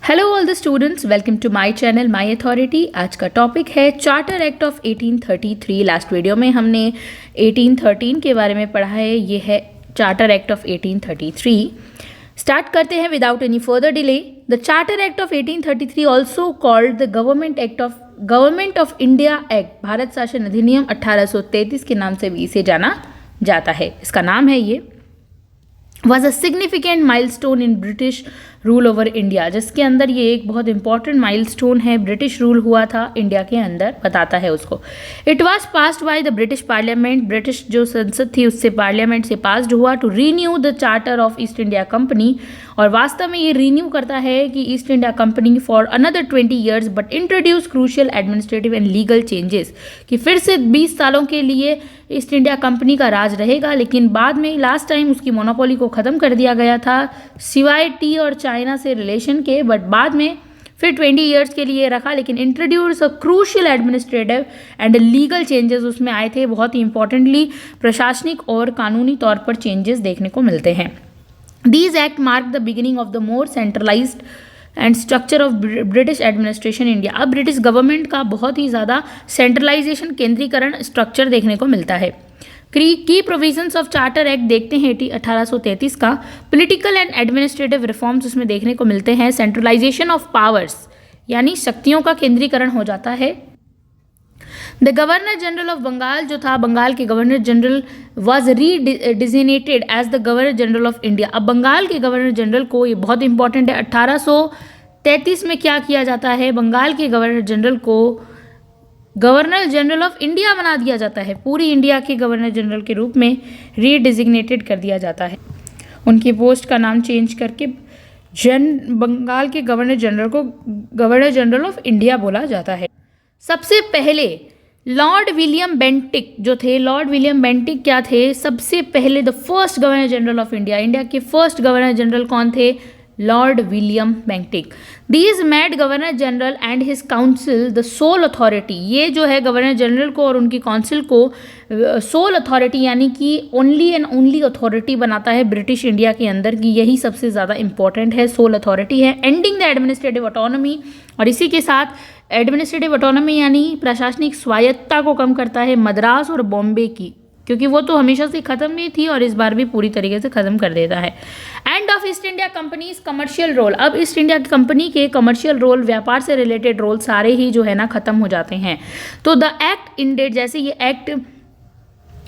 Hello all the students, welcome to my channel my authority. आज का topic है charter act of 1833। Last video में हमने 1813 के बारे में पढ़ा है। ये है चार्टर एक्ट ऑफ 1833। स्टार्ट करते हैं without any further delay. The charter act of 1833 also called the government of India act, Bharat शासन अधिनियम 1833 के नाम से भी इसे जाना जाता है। इसका नाम है ये was a significant milestone in British rule over India, जिसके अंदर ये एक बहुत इंपॉर्टेंट माइलस्टोन है। ब्रिटिश रूल हुआ था इंडिया के अंदर, बताता है उसको। It was passed by the British parliament, British जो संसद थी उससे पार्लियामेंट से पास्ड हुआ to renew the charter of East India Company. और वास्तव में ये रीन्यू करता है कि East India Company for another 20 years but introduce crucial administrative and legal changes, कि फिर से 20 सालों के लिए ईस्ट इंडिया कंपनी का राज रहेगा, लेकिन बाद में लास्ट टाइम उसकी मोनोपोली को ख़त्म कर दिया गया था सिवाय टी और चाइना से रिलेशन के। बट बाद में फिर 20 ईयर्स के लिए रखा, लेकिन introduce a crucial administrative and legal changes उसमें आए थे। बहुत ही इंपॉर्टेंटली प्रशासनिक और कानूनी तौर पर चेंजेस देखने को मिलते हैं। These act mark the beginning of the more centralized and structure of British administration India। अब ब्रिटिश गवर्नमेंट का बहुत ही ज़्यादा सेंट्रलाइजेशन, केंद्रीकरण स्ट्रक्चर देखने को मिलता है। की प्रोविजंस ऑफ चार्टर एक्ट देखते हैं 1833 का। पॉलिटिकल एंड एडमिनिस्ट्रेटिव रिफॉर्म्स उसमें देखने को मिलते हैं। सेंट्रलाइजेशन ऑफ पावर्स, यानी शक्तियों का केंद्रीकरण हो जाता है। The governor general of Bengal जो था, बंगाल के governor general was redesignated as the governor general of India. अब बंगाल के गवर्नर जनरल को, ये बहुत इंपॉर्टेंट है, 1833 में क्या किया जाता है, बंगाल के गवर्नर जनरल को गवर्नर जनरल ऑफ इंडिया बना दिया जाता है। पूरी इंडिया के गवर्नर जनरल के रूप में रीडिजिग्नेटेड कर दिया जाता है। उनकी पोस्ट का नाम चेंज करके बंगाल के गवर्नर जनरल को गवर्नर जनरल ऑफ इंडिया बोला जाता है। सबसे पहले लॉर्ड विलियम बेंटिक जो थे, लॉर्ड विलियम बेंटिक क्या थे, सबसे पहले the first governor general of India. India के फर्स्ट गवर्नर जनरल कौन थे? Lord William Bentinck. These made governor general and his council the soul authority. ये जो है गवर्नर जनरल को और उनकी काउंसिल को सोल अथॉरिटी, यानी कि ओनली एंड ओनली अथॉरिटी बनाता है ब्रिटिश इंडिया के अंदर की। यही सबसे ज़्यादा इंपॉर्टेंट है, सोल अथॉरिटी है। एंडिंग द एडमिनिस्ट्रेटिव ऑटोनॉमी, और इसी के साथ एडमिनिस्ट्रेटिव ऑटोनॉमी यानी प्रशासनिक स्वायत्ता को कम करता है मद्रास और बॉम्बे की, क्योंकि वो तो हमेशा से ख़त्म नहीं थी और इस बार भी पूरी तरीके से ख़त्म कर देता है। End of East India company's commercial role. अब ईस्ट इंडिया कंपनी के कमर्शियल रोल, व्यापार से रिलेटेड रोल सारे ही जो है ना ख़त्म हो जाते हैं। तो द एक्ट इंडेड, जैसे ये एक्ट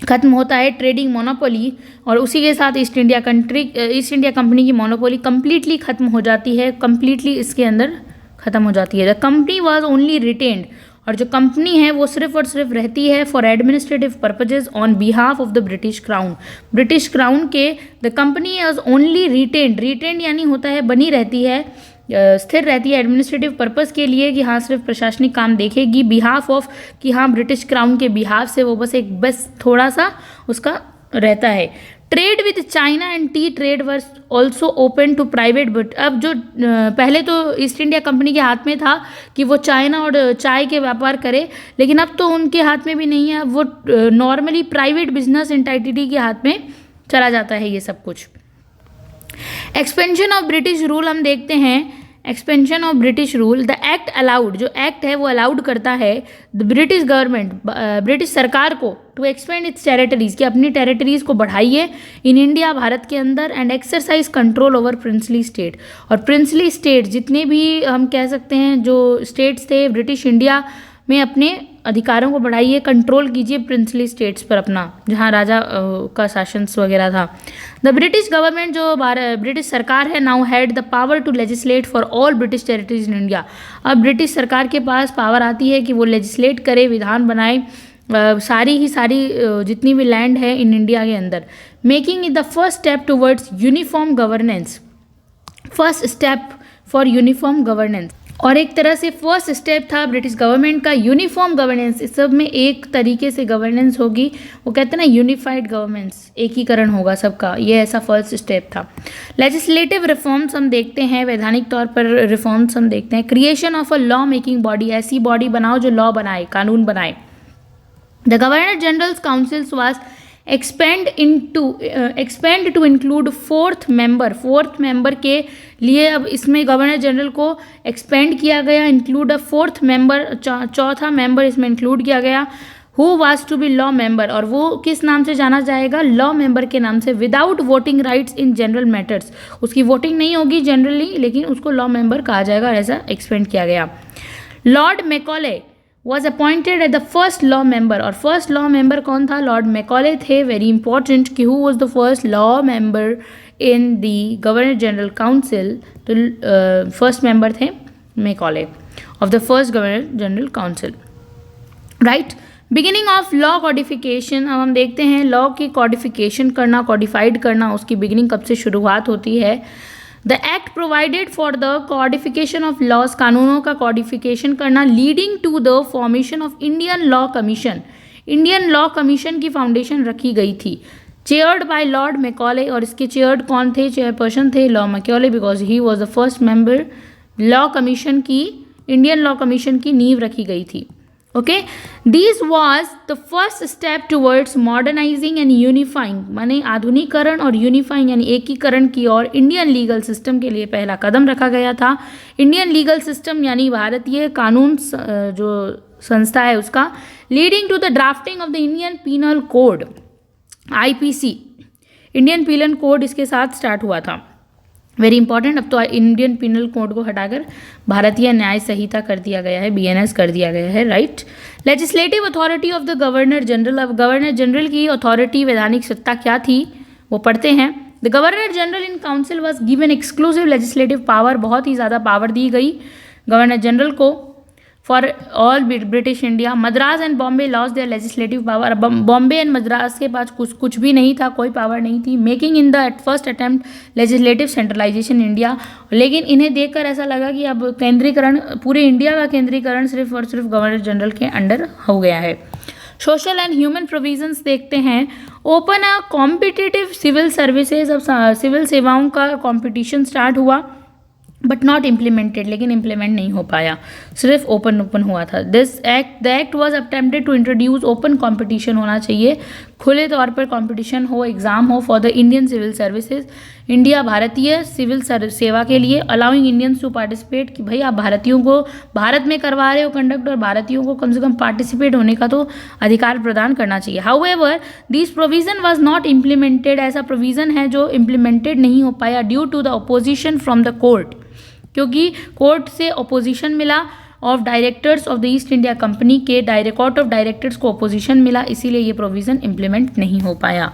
खत्म होता है ट्रेडिंग मोनोपोली, और उसी के साथ ईस्ट इंडिया कंपनी की मोनोपोली कंप्लीटली ख़त्म हो जाती है, कंप्लीटली इसके अंदर ख़त्म हो जाती है। The company was only retained, और जो कंपनी है वो सिर्फ और सिर्फ रहती है for administrative purposes on behalf of the British crown. British crown के the company is only retained, retained यानी होता है बनी रहती है, स्थिर रहती है एडमिनिस्ट्रेटिव पर्पज़ के लिए, कि हाँ सिर्फ प्रशासनिक काम देखेगी। बिहाफ ऑफ, कि हाँ ब्रिटिश क्राउन के बिहाफ से वो बस थोड़ा सा उसका रहता है। Trade with China and tea trade were also open to private. But अब जो पहले तो ईस्ट इंडिया कंपनी के हाथ में था कि वो चाइना और चाय के व्यापार करे, लेकिन अब तो उनके हाथ में भी नहीं है। अब वो नॉर्मली प्राइवेट बिजनेस एंटाइटी के हाथ में चला जाता है ये सब कुछ। एक्सपेंशन ऑफ ब्रिटिश रूल हम देखते हैं। Expansion of British rule, the act allowed, जो एक्ट है वो अलाउड करता है द ब्रिटिश गवर्नमेंट, ब्रिटिश सरकार को, टू एक्सपेंड इट्स टेरिटरीज, कि अपनी टेरिटरीज को बढ़ाइए इन इंडिया, भारत के अंदर, and exercise control over princely state. और प्रिंसली स्टेट जितने भी हम कह सकते हैं जो स्टेट्स थे ब्रिटिश इंडिया में, अपने अधिकारों को बढ़ाइए, कंट्रोल कीजिए प्रिंसली स्टेट्स पर अपना, जहाँ राजा का शासन वगैरह था। द ब्रिटिश गवर्नमेंट, जो ब्रिटिश सरकार है, now had the power to legislate for all British territories in India. अब ब्रिटिश सरकार के पास पावर आती है कि वो लेजिस्लेट करे, विधान बनाए सारी जितनी भी लैंड है इन इंडिया के अंदर। Making it the first step towards uniform governance, first step for uniform governance, और एक तरह से फर्स्ट स्टेप था ब्रिटिश गवर्नमेंट का यूनिफॉर्म गवर्नेंस। इस सब में एक तरीके से गवर्नेंस होगी, वो कहते हैं ना यूनिफाइड गवर्नेंस, एकीकरण होगा सबका, ये ऐसा फर्स्ट स्टेप था। लेजिस्लेटिव रिफॉर्म्स हम देखते हैं, वैधानिक तौर पर रिफॉर्म्स हम देखते हैं। Creation of a law making body, ऐसी बॉडी बनाओ जो लॉ बनाए, कानून बनाए। The governor general's councils was expand to include fourth member के लिए अब इसमें गवर्नर जनरल को एक्सपेंड किया गया, इंक्लूड अ फोर्थ मेंबर, चौथा मेंबर इसमें इंक्लूड किया गया, who was to be law member, और वो किस नाम से जाना जाएगा, लॉ मेंबर के नाम से, without voting rights in general matters, उसकी वोटिंग नहीं होगी जनरली लेकिन उसको लॉ मेंबर कहा जाएगा, ऐसा एक्सपेंड किया गया। Lord Macaulay was appointed as the first law member, और फर्स्ट लॉ मेंबर कौन था, लॉर्ड मैकॉले थे, वेरी इंपॉर्टेंट कि who was the first law member in the governor general council, तो फर्स्ट मेंबर थे Macaulay of the first governor general council, right. Beginning of law codification, अब हम देखते हैं लॉ की कॉडिफिकेशन करना, कॉडिफाइड करना, उसकी बिगिनिंग कब से शुरुआत होती है। The act provided for the codification of laws, कानूनों का कॉडिफिकेशन करना, leading to the formation of Indian law commission, Indian law commission की फाउंडेशन रखी गई थी, चेयर्ड बाय लॉर्ड मैकॉले, और इसके चेयर्ड कौन थे, चेयरपर्सन थे law Macaulay, because he was the first member. Law commission की, इंडियन लॉ कमीशन की नींव रखी गई थी। Okay, this was the first step towards modernising and unifying, माने आधुनिकरण और यूनिफाइंग यानी एकीकरण की ओर इंडियन लीगल सिस्टम के लिए पहला कदम रखा गया था। इंडियन लीगल सिस्टम यानी भारतीय कानून जो संस्था है उसका, leading to the drafting of the Indian penal code, IPC, Indian penal code इसके साथ स्टार्ट हुआ था, वेरी इंपॉर्टेंट। अब तो इंडियन पिनल कोड को हटाकर भारतीय न्याय संहिता कर दिया गया है, BNS कर दिया गया है, right. Legislative authority of the governor general, अब गवर्नर जनरल की अथॉरिटी, वैधानिक सत्ता क्या थी वो पढ़ते हैं। The governor general in council was given exclusive legislative power, बहुत ही ज़्यादा पावर दी गई गवर्नर जनरल को for all British India. Madras and Bombay lost their legislative power, Bombay and Madras के पास कुछ भी नहीं था, कोई पावर नहीं थी। Making in the first attempt legislative centralisation India, लेकिन इन्हें देखकर ऐसा लगा कि अब केंद्रीकरण, पूरे इंडिया का केंद्रीकरण सिर्फ और सिर्फ गवर्नर जनरल के अंडर हो गया है। सोशल एंड ह्यूमन प्रोविजंस देखते हैं। Open a competitive civil services, अब सिविल सेवाओं का कॉम्पिटिशन स्टार्ट हुआ, बट नॉट इम्प्लीमेंटेड, लेकिन इम्प्लीमेंट नहीं हो पाया, सिर्फ ओपन हुआ था। The act was attempted to introduce open competition, होना चाहिए खुले तौर पर कॉम्पिटिशन हो, एग्जाम हो for the Indian civil services, India भारतीय सिविल सेवा के लिए, अलाउइंग इंडियंस टू पार्टिसिपेट, कि भाई आप भारतीयों को भारत में करवा रहे हो कंडक्ट, और भारतीयों को कम से कम पार्टिसिपेट होने का तो अधिकार प्रदान करना चाहिए। However this provision was not implemented, ऐसा प्रोविजन है जो इम्प्लीमेंटेड नहीं हो पाया due to the opposition from the court, क्योंकि कोर्ट से अपोजिशन मिला, of directors of the East India Company के कोर्ट ऑफ डायरेक्टर्स को अपोजिशन मिला, इसीलिए ये प्रोविज़न इम्प्लीमेंट नहीं हो पाया,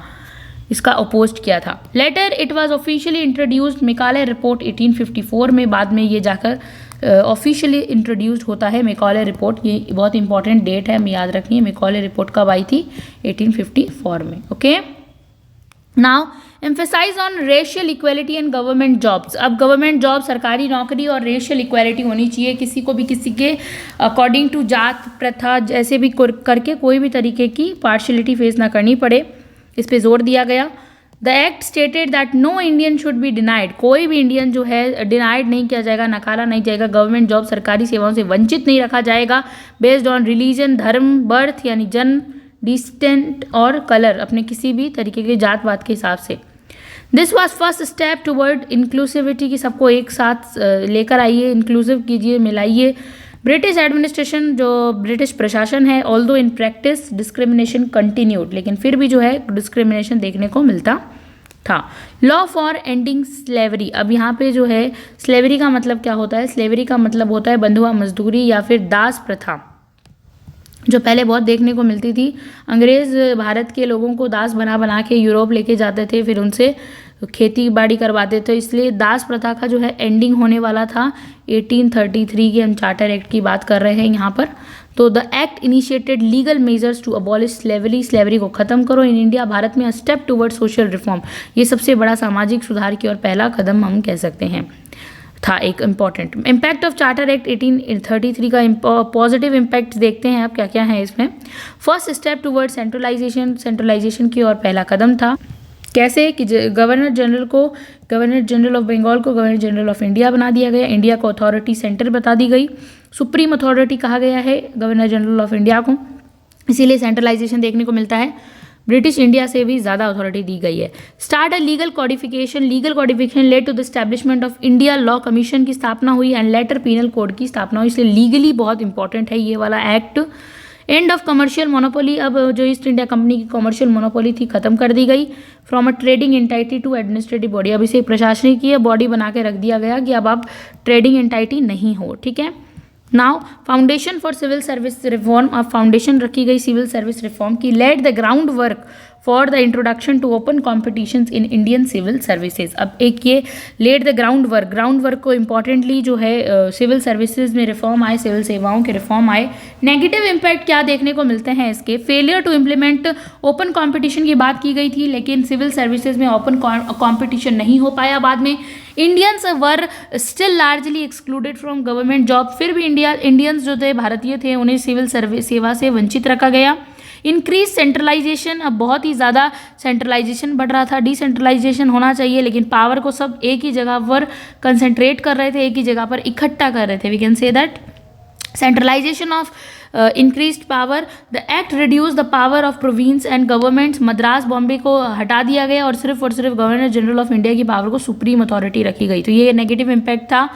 इसका अपोज किया था। Later it was officially introduced, Macaulay report 1854 में, बाद में ये जाकर ऑफिशियली इंट्रोड्यूस्ड होता है मैकॉले रिपोर्ट, ये बहुत इंपॉर्टेंट डेट है, हमें याद रखनी है। मैकॉले रिपोर्ट कब आई थी, 1854 में। Okay, now emphasise on racial equality and government jobs, अब गवर्नमेंट जॉब, सरकारी नौकरी और रेशियल इक्वेलिटी होनी चाहिए, किसी को भी किसी के अकॉर्डिंग टू जात प्रथा जैसे भी करके कोई भी तरीके की पार्शलिटी फेस ना करनी पड़े, इस पे जोर दिया गया। The act stated that no Indian should be denied, कोई भी इंडियन जो है डिनाइड नहीं किया जाएगा, नकारा नहीं जाएगा, गवर्नमेंट जॉब, सरकारी सेवाओं से वंचित नहीं रखा जाएगा, बेस्ड ऑन रिलीजन, धर्म, बर्थ यानी जन्म, डिस्टेंट और कलर, अपने किसी भी तरीके के जात पात के हिसाब से। This was first step toward inclusivity, की सबको एक साथ लेकर आइए, इंक्लूसिव कीजिए, मिलाइए। ब्रिटिश एडमिनिस्ट्रेशन, जो ब्रिटिश प्रशासन है, although in practice discrimination continued, लेकिन फिर भी जो है डिस्क्रिमिनेशन देखने को मिलता था। लॉ फॉर एंडिंग स्लेवरी, अब यहाँ पे जो है स्लेवरी का मतलब क्या होता है, स्लेवरी का मतलब होता है बंधुआ मजदूरी या फिर दास प्रथा, जो पहले बहुत देखने को मिलती थी। अंग्रेज़ भारत के लोगों को दास बना के यूरोप लेके जाते थे, फिर उनसे खेती बाड़ी करवाते थे, इसलिए दास प्रथा का जो है एंडिंग होने वाला था 1833 के, हम चार्टर एक्ट की बात कर रहे हैं यहाँ पर। तो the act initiated legal measures to abolish slavery, slavery को ख़त्म करो इन इंडिया, भारत में, स्टेप टूवर्ड सोशल रिफॉर्म, ये सबसे बड़ा सामाजिक सुधार की ओर पहला कदम हम कह सकते हैं था, एक important. Impact of charter act 1833 का पॉजिटिव इम्पैक्ट देखते हैं अब क्या क्या है इसमें। फर्स्ट स्टेप टूवर्ड सेंट्रलाइजेशन की ओर पहला कदम था। कैसे कि गवर्नर जनरल ऑफ बंगाल को गवर्नर जनरल ऑफ इंडिया बना दिया गया, इंडिया को अथॉरिटी सेंटर बता दी गई, सुप्रीम अथॉरिटी कहा गया है गवर्नर जनरल ऑफ इंडिया को, इसीलिए सेंट्रलाइजेशन देखने को मिलता है। ब्रिटिश इंडिया से भी ज़्यादा अथॉरिटी दी गई है। Start a legal codification led to the establishment of India law commission की स्थापना हुई एंड लेटर पीनल कोड की स्थापना हुई। इसलिए लीगली बहुत इंपॉर्टेंट है ये वाला act. End of commercial monopoly, अब जो ईस्ट इंडिया कंपनी की कमर्शियल मोनोपोली थी खत्म कर दी गई। From a trading entity to administrative body, अब इसे प्रशासनिक बॉडी बना के रख दिया गया कि अब आप ट्रेडिंग एंटाइटी नहीं हो, ठीक है। Now foundation for civil service reform, अब फाउंडेशन रखी गई सिविल सर्विस रिफॉर्म की। Laid the ground work for the introduction to open competitions in Indian civil services. अब एक ये लेड द ग्राउंड वर्क को इंपॉर्टेंटली जो है सिविल सर्विसेज में रिफॉर्म आए, सिविल सेवाओं के रिफॉर्म आए। नेगेटिव इम्पैक्ट क्या देखने को मिलते हैं इसके? Failure to implement open competition की बात की गई थी, लेकिन सिविल सर्विसेज में ओपन कॉम्पिटिशन नहीं हो पाया। बाद में Indians were still largely excluded from government job, फिर भी इंडियंस जो थे, भारतीय थे, उन्हें सिविल सर्विस सेवा से वंचित रखा गया। इंक्रीज सेंट्रलाइजेशन, अब बहुत ही ज़्यादा सेंट्रलाइजेशन बढ़ रहा था। डिसेंट्रलाइजेशन होना चाहिए, लेकिन पावर को सब एक ही जगह पर कंसंट्रेट कर रहे थे, एक ही जगह पर इकट्ठा कर रहे थे। We can say that centralisation of increased power. The act reduce the power of province and governments. Madras Bombay को हटा दिया गया और सिर्फ गवर्नर जनरल ऑफ इंडिया की पावर को सुप्रीम अथॉरिटी रखी गई। तो ये नेगेटिव इम्पैक्ट था।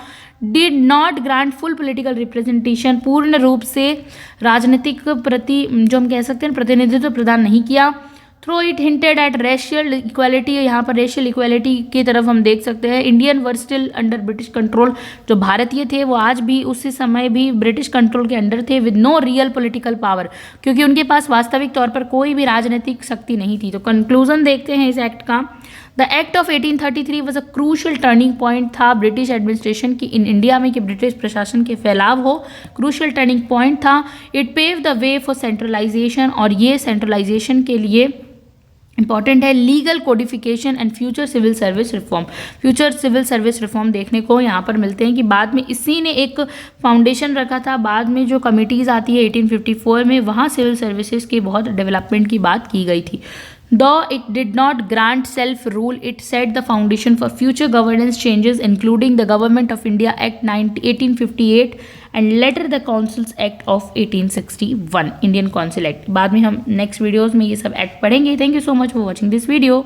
Did not grant full political representation, पूर्ण रूप से राजनीतिक जो हम कह सकते हैं प्रतिनिधित्व प्रदान नहीं किया। Through it hinted at racial equality, यहाँ पर रेशियल इक्वालिटी की तरफ हम देख सकते हैं। Indian were still under British control, जो भारतीय थे वो आज भी उसी समय भी ब्रिटिश कंट्रोल के अंडर थे, with no real political power, क्योंकि उनके पास वास्तविक तौर पर कोई भी राजनीतिक शक्ति नहीं थी। तो कंक्लूजन देखते हैं इस एक्ट का। The act of 1833 was a crucial turning point था ब्रिटिश एडमिनिस्ट्रेशन की इन इंडिया में, कि ब्रिटिश प्रशासन के फैलाव हो, क्रूशल टर्निंग पॉइंट था। It pave the way for centralisation, और ये सेंट्रलाइजेशन के लिए इंपॉर्टेंट है। Legal codification and future civil service reform, future civil service reform देखने को यहाँ पर मिलते हैं कि बाद में इसी ने एक फाउंडेशन रखा था। बाद में जो कमिटीज़ आती है 1854 में, वहाँ सिविल सर्विसेज के बहुत डेवलपमेंट की बात की गई थी। Though it did not grant self-rule, it set the foundation for future governance changes, including the Government of India Act 1858 and later the Councils Act of 1861, Indian Council Act। बाद में हम नेक्स्ट वीडियोज़ में ये सब act पढ़ेंगे। Thank you so much for watching this video.